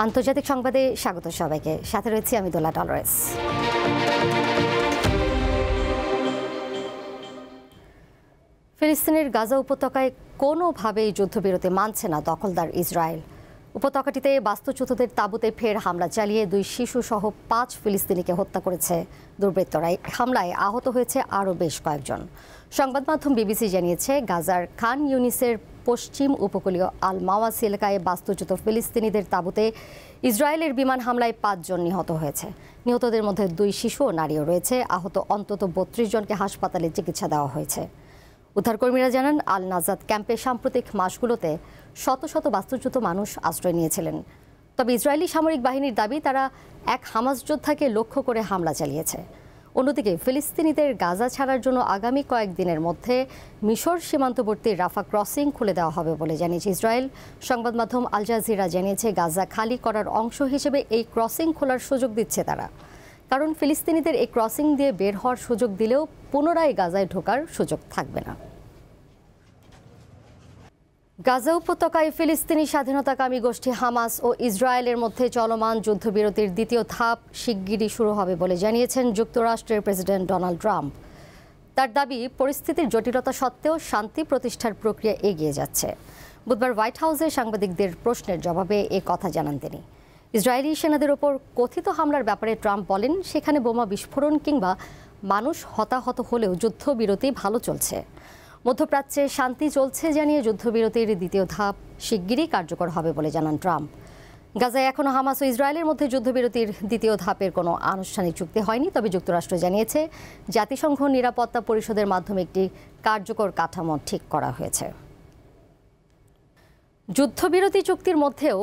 আন্তর্জাতিক সংবাদে স্বাগত সবাইকে। সাথে রয়েছে আমি দোলা ডলরেস। ফিলিস্তিনের গাজা উপত্যকায় কোনোভাবেই যুদ্ধবিরতি মানছে না দখলদার ইসরায়েল। উপত্যকাটিতে বাস্তুচ্যুতদের তাঁবুতে ফের হামলা চালিয়ে 2 শিশুসহ 5 ফিলিস্তিনিকে হত্যা করেছে দুর্বৃত্তরা। হামলায় আহত হয়েছে আরও বেশ কয়েকজন। সংবাদ মাধ্যম বিবিসি জানিয়েছে, গাজার খান ইউনিসের পশ্চিম উপকূলীয় আল মাওয়াসি এলাকায় বাস্তুচ্যুত ফিলিস্তিনিদের তাঁবুতে ইসরায়েলের বিমান হামলায় 5 জন নিহত হয়েছে। নিহতদের মধ্যে 2 শিশু ও নারীও রয়েছে। আহত অন্তত 32 জনকে হাসপাতালে চিকিৎসা দেওয়া হয়েছে। উদ্ধারকর্মীরা জানান, আল নাজাত ক্যাম্পে সাম্প্রতিক মাসগুলোতে শত শত বাস্তুচ্যুত মানুষ আশ্রয় নিয়েছিলেন। তবে ইসরায়েলি সামরিক বাহিনীর দাবি, তারা এক হামাস যোদ্ধাকে লক্ষ্য করে হামলা চালিয়েছে। অন্যদিকে ফিলিস্তিনিদের গাজা ছাড়ার জন্য আগামী কয়েকদিনের মধ্যে মিশর সীমান্তবর্তী রাফা ক্রসিং খুলে দেওয়া হবে বলে জানিয়েছে ইসরায়েল। সংবাদ মাধ্যম আল জাজিরা জানিয়েছে, গাজা খালি করার অংশ হিসেবে এই ক্রসিং খোলার সুযোগ দিচ্ছে তারা। কারণ ফিলিস্তিনিদের এই ক্রসিং দিয়ে বের হওয়ার সুযোগ দিলেও পুনরায় গাজায় ঢোকার সুযোগ থাকবে না। গাজা উপত্যকায় ফিলিস্তিনি স্বাধীনতাকামী গোষ্ঠী হামাস ও ইসরায়েলের মধ্যে চলমান যুদ্ধবিরতির দ্বিতীয় ধাপ শিগগিরই শুরু হবে বলে জানিয়েছেন যুক্তরাষ্ট্রের প্রেসিডেন্ট ডোনাল্ড ট্রাম্প। তার দাবি, পরিস্থিতির জটিলতা সত্ত্বেও শান্তি প্রতিষ্ঠার প্রক্রিয়া এগিয়ে যাচ্ছে। বুধবার হোয়াইট হাউসে সাংবাদিকদের প্রশ্নের জবাবে এ কথা জানান তিনি। ইসরায়েলি সেনাদের ওপর কথিত হামলার ব্যাপারে ট্রাম্প বলেন, সেখানে বোমা বিস্ফোরণ কিংবা মানুষ হতাহত হলেও যুদ্ধবিরতি ভালো চলছে। মধ্যপ্রাচ্যে শান্তি চলছে জানিয়ে যুদ্ধবিরতির দ্বিতীয় ধাপ শিগগিরই কার্যকর হবে বলে জানান ট্রাম্প। গাজায় এখনও হামাস ও ইসরায়েলের মধ্যে যুদ্ধবিরতির দ্বিতীয় ধাপের কোনো আনুষ্ঠানিক চুক্তি হয়নি। তবে যুক্তরাষ্ট্র জানিয়েছে, জাতিসংঘ নিরাপত্তা পরিষদের মাধ্যমে একটি কার্যকর কাঠামো ঠিক করা হয়েছে। যুদ্ধবিরতি চুক্তির মধ্যেও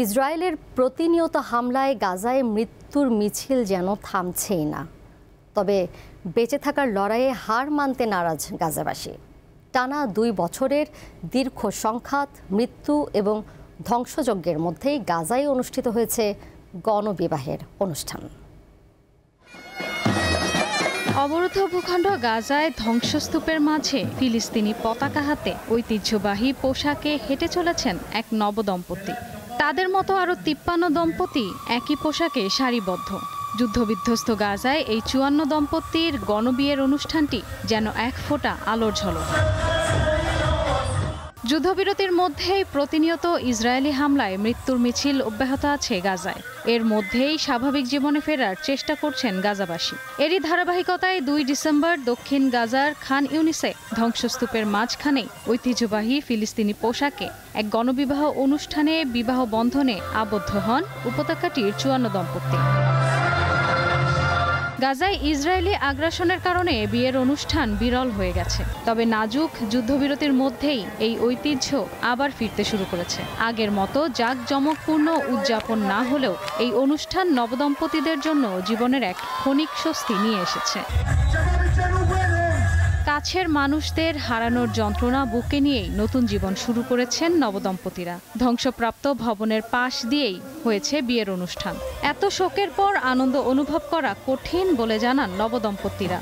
ইসরায়েলের প্রতিনিয়ত হামলায় গাজায় মৃত্যুর মিছিল যেন থামছেই না। তবে বেঁচে থাকার লড়াইয়ে হার মানতে নারাজ গাজাবাসী। টানা 2 বছরের দীর্ঘ সংঘাত, মৃত্যু এবং ধ্বংসযজ্ঞের মধ্যেই গাজায় অনুষ্ঠিত হয়েছে গণবিবাহের অনুষ্ঠান। অবরুদ্ধ ভূখণ্ড গাজায় ধ্বংসস্তূপের মাঝে ফিলিস্তিনি পতাকা হাতে ঐতিহ্যবাহী পোশাকে হেঁটে চলেছেন এক নবদম্পতি। তাদের মতো আরও 53 দম্পতি একই পোশাকে সারিবদ্ধ। যুদ্ধবিধ্বস্ত গাজায় এই 54 দম্পতির গণবিয়ের অনুষ্ঠানটি যেন এক ফোঁটা আলোর ঝলক। যুদ্ধবিরতির মধ্যেই প্রতিনিয়ত ইসরায়েলি হামলায় মৃত্যুর মিছিল অব্যাহত আছে গাজায়। এর মধ্যেই স্বাভাবিক জীবনে ফেরার চেষ্টা করছেন গাজাবাসী। এরই ধারাবাহিকতায় 2 ডিসেম্বর দক্ষিণ গাজার খান ইউনিসে ধ্বংসস্তূপের মাঝখানেই ঐতিহ্যবাহী ফিলিস্তিনি পোশাকে এক গণবিবাহ অনুষ্ঠানে বিবাহ বন্ধনে আবদ্ধ হন উপত্যকাটির 54 দম্পতি। গাজায় ইসরায়েলি আগ্রাসনের কারণে বিয়ের অনুষ্ঠান বিরল হয়ে গেছে। তবে নাজুক যুদ্ধবিরতির মধ্যেই এই ঐতিহ্য আবার ফিরতে শুরু করেছে। আগের মতো জাঁকজমকপূর্ণ উদযাপন না হলেও এই অনুষ্ঠান নবদম্পতিদের জন্য জীবনের এক ক্ষণিক স্বস্তি নিয়ে এসেছে। কাছের মানুষদের হারানোর যন্ত্রণা বুকে নিয়েই নতুন জীবন শুরু করেছেন নবদম্পতিরা। ধ্বংসপ্রাপ্ত ভবনের পাশ দিয়েই হয়েছে বিয়ের অনুষ্ঠান। এত শোকের পর আনন্দ অনুভব করা কঠিন বলে জানান নবদম্পতিরা।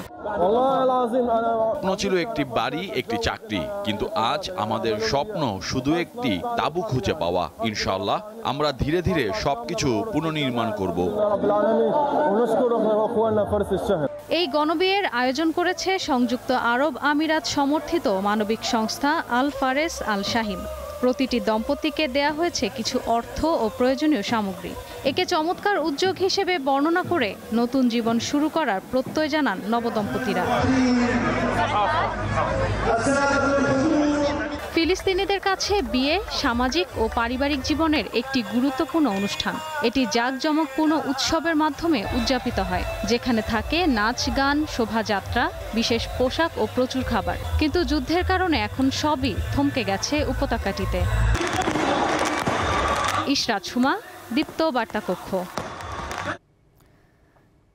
স্বপ্ন ছিল একটি বাড়ি, একটি চাকরি, কিন্তু আজ আমাদের স্বপ্ন শুধু একটি তাঁবু খুঁজে পাওয়া। ইনশাআল্লাহ আমরা ধীরে ধীরে সবকিছু পুনর্নির্মাণ করব। এই গণবিয়ের আয়োজন করেছে সংযুক্ত আরব আমিরাত সমর্থিত মানবিক সংস্থা আল ফারেস আল শাহিম। প্রতিটি দম্পতিকে দেয়া হয়েছে কিছু অর্থ ও প্রয়োজনীয় সামগ্রী। একে চমৎকার উদ্যোগ হিসেবে বর্ণনা করে নতুন জীবন শুরু করার প্রত্যয় জানান নবদম্পতিরা। ফিলিস্তিনিদের কাছে বিয়ে সামাজিক ও পারিবারিক জীবনের একটি গুরুত্বপূর্ণ অনুষ্ঠান। এটি জাঁকজমকপূর্ণ উৎসবের মাধ্যমে উদযাপিত হয়, যেখানে থাকে নাচ, গান, শোভাযাত্রা, বিশেষ পোশাক ও প্রচুর খাবার। কিন্তু যুদ্ধের কারণে এখন সবই থমকে গেছে উপত্যকাটিতে। ইশরাত সুমা, দীপ্ত বার্তা কক্ষ।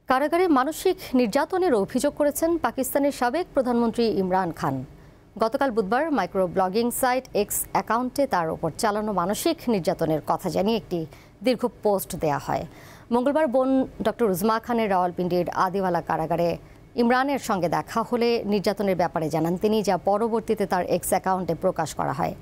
কারাগারে মানসিক নির্যাতনের অভিযোগ করেছেন পাকিস্তানের সাবেক প্রধানমন্ত্রী ইমরান খান। গতকাল বুধবার মাইক্রো ব্লগিং সাইট এক্স অ্যাকাউন্টে তার ওপর চালানো মানসিক নির্যাতনের কথা জানিয়ে একটি দীর্ঘ পোস্ট দেয়া হয়। মঙ্গলবার বোন ডক্টর উজমা খানের রাওয়ালপিন্ডির আদিওয়ালা কারাগারে ইমরানের সঙ্গে দেখা হলে নির্যাতনের ব্যাপারে জানান তিনি, যা পরবর্তীতে তার এক্স অ্যাকাউন্টে প্রকাশ করা হয়।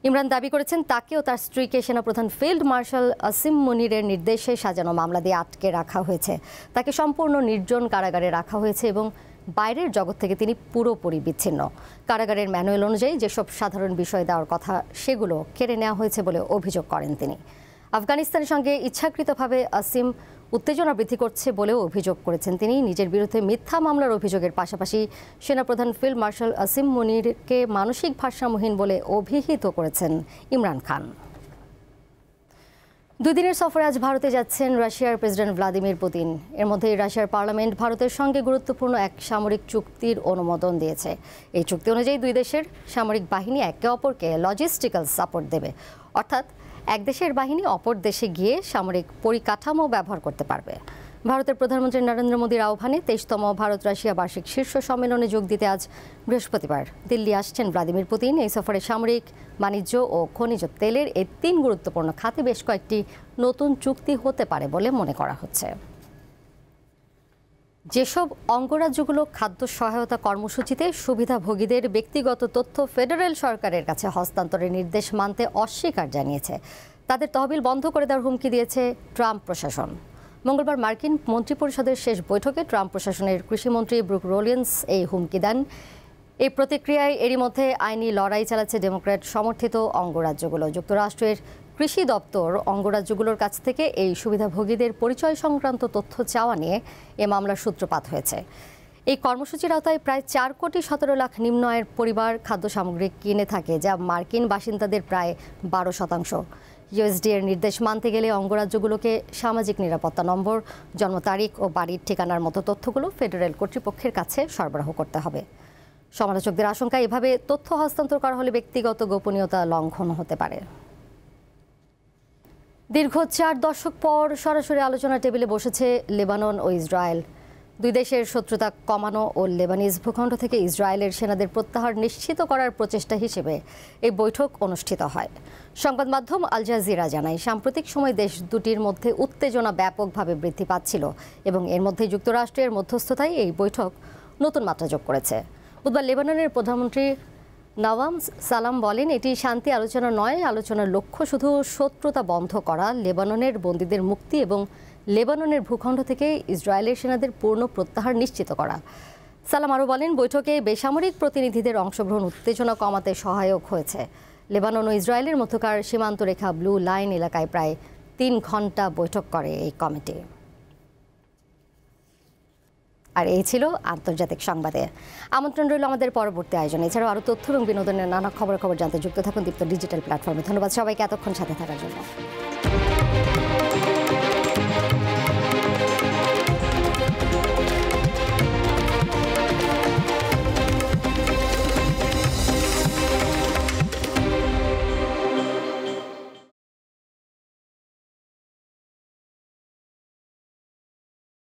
ইমরান দাবি করেছেন তাকে ও তার স্ত্রীকে সেনাপ্রধান ফিল্ড মার্শাল আসিম মুনিরের নির্দেশে সাজানো মামলা দিয়ে আটকে রাখা হয়েছে। তাকে সম্পূর্ণ নির্জন কারাগারে রাখা হয়েছে এবং বাইরের জগৎ থেকে তিনি পুরোপুরি বিচ্ছিন্ন। কারাগারের ম্যানুয়াল অনুযায়ী যেসব সাধারণ বিষয় দেওয়ার কথা সেগুলো কেড়ে নেওয়া হয়েছে বলে অভিযোগ করেন তিনি। আফগানিস্তানের সঙ্গে ইচ্ছাকৃতভাবে আসিম উত্তেজনা বৃদ্ধি করছে বলেও অভিযোগ করেছেন তিনি। নিজের বিরুদ্ধে মিথ্যা মামলার অভিযোগের পাশাপাশি সেনাপ্রধান ফিল্ড মার্শাল আসিম মুনিরকে মানসিক ভারসাম্যহীন বলে অভিহিত করেছেন ইমরান খান। 2 দিনের সফরে আজ ভারতে যাচ্ছেন রাশিয়ার প্রেসিডেন্ট ভ্লাদিমির পুতিন। এর মধ্যে রাশিয়ার পার্লামেন্ট ভারতের সঙ্গে গুরুত্বপূর্ণ এক সামরিক চুক্তির অনুমোদন দিয়েছে। এই চুক্তি অনুযায়ী 2 দেশের সামরিক বাহিনী একে অপরকে লজিস্টিক্যাল সাপোর্ট দেবে, অর্থাৎ এক দেশের বাহিনী অপর দেশে গিয়ে সামরিক পরিকাঠামো ব্যবহার করতে পারবে। ভারতের প্রধানমন্ত্রী নরেন্দ্র মোদীর আহ্বানে 23তম ভারত রাশিয়া বার্ষিক শীর্ষ সম্মেলনে যোগ দিতে আজ বৃহস্পতিবার দিল্লি আসছেন ভ্লাদিমির পুতিন। এই সফরে সামরিক, বাণিজ্য ও খনিজ তেলের এই 3 গুরুত্বপূর্ণ খাতে বেশ কয়েকটি নতুন চুক্তি হতে পারে বলে মনে করা হচ্ছে। যেসব অঙ্গরাজ্যগুলো খাদ্য সহায়তা কর্মসূচিতে সুবিধাভোগীদের ব্যক্তিগত তথ্য ফেডারেল সরকারের কাছে হস্তান্তরের নির্দেশ মানতে অস্বীকার জানিয়েছে, তাদের তহবিল বন্ধ করে দেওয়ার হুমকি দিয়েছে ট্রাম্প প্রশাসন। মঙ্গলবার মার্কিন মন্ত্রিপরিষদের শেষ বৈঠকে ট্রাম্প প্রশাসনের কৃষিমন্ত্রী ব্রুক রোলিন্স এই হুমকি দেন। এই প্রতিক্রিয়ায় এরই মধ্যে আইনি লড়াই চালাচ্ছে ডেমোক্র্যাট সমর্থিত অঙ্গরাজ্যগুলো। যুক্তরাষ্ট্রের কৃষি দপ্তর অঙ্গরাজ্যগুলোর কাছ থেকে এই সুবিধাভোগীদের পরিচয় সংক্রান্ত তথ্য চাওয়া নিয়ে এ মামলার সূত্রপাত হয়েছে। এই কর্মসূচির আওতায় প্রায় 4,17 লাখ নিম্ন আয়ের পরিবার খাদ্য সামগ্রী কিনে থাকে, যা মার্কিন বাসিন্দাদের প্রায় 12%। ইউএসডি এর নির্দেশ মানতে গেলে অঙ্গরাজ্যগুলোকে সামাজিক নিরাপত্তা নম্বর, জন্ম তারিখ ও বাড়ির ঠিকানার মতো তথ্যগুলো ফেডারেল কর্তৃপক্ষের কাছে সরবরাহ করতে হবে। সমালোচকদের আশঙ্কা, এভাবে তথ্য হস্তান্তর করা হলে ব্যক্তিগত গোপনীয়তা লঙ্ঘন হতে পারে। দীর্ঘ 4 দশক পর সরাসরি আলোচনা টেবিলে বসেছে লেবানন ও ইসরায়েল। 2 দেশের শত্রুতা কমানো ও লেবানিজ ভূখণ্ড থেকে ইসরায়েলের সেনাদের প্রত্যাহার নিশ্চিত করার প্রচেষ্টা হিসেবে এই বৈঠক অনুষ্ঠিত হয়। সংবাদ মাধ্যম আল জাজিরা জানায়, সাম্প্রতিক সময় দেশ দুটির মধ্যে উত্তেজনা ব্যাপকভাবে বৃদ্ধি পাচ্ছিল এবং এর মধ্যে যুক্তরাষ্ট্রের মধ্যস্থতায় এই বৈঠক নতুন মাত্রা যোগ করেছে। বুধবার লেবাননের প্রধানমন্ত্রী নওয়াম সালাম বলেন, এটি শান্তি আলোচনা নয়, আলোচনার লক্ষ্য শুধু শত্রুতা বন্ধ করা, লেবাননের বন্দীদের মুক্তি এবং লেবাননের ভূখণ্ড থেকে ইসরায়েলের সেনাদের পূর্ণ প্রত্যাহার নিশ্চিত করা। সালাম আরও বলেন, বৈঠকে বেসামরিক প্রতিনিধিদের অংশগ্রহণ উত্তেজনা কমাতে সহায়ক হয়েছে। লেবানন ও ইসরায়েলের মধ্যকার সীমান্ত রেখা ব্লু লাইন এলাকায় প্রায় 3 ঘণ্টা বৈঠক করে এই কমিটি। আর এই ছিল আন্তর্জাতিক সংবাদে। আমন্ত্রণ রইল আমাদের পরবর্তী আয়োজনে। এছাড়াও আরও তথ্য এবং বিনোদনের নানা খবর জানতে যুক্ত থাকুন দীপ্ত ডিজিটাল প্ল্যাটফর্মে। ধন্যবাদ সবাইকে এতক্ষণ সাথে থাকার জন্য।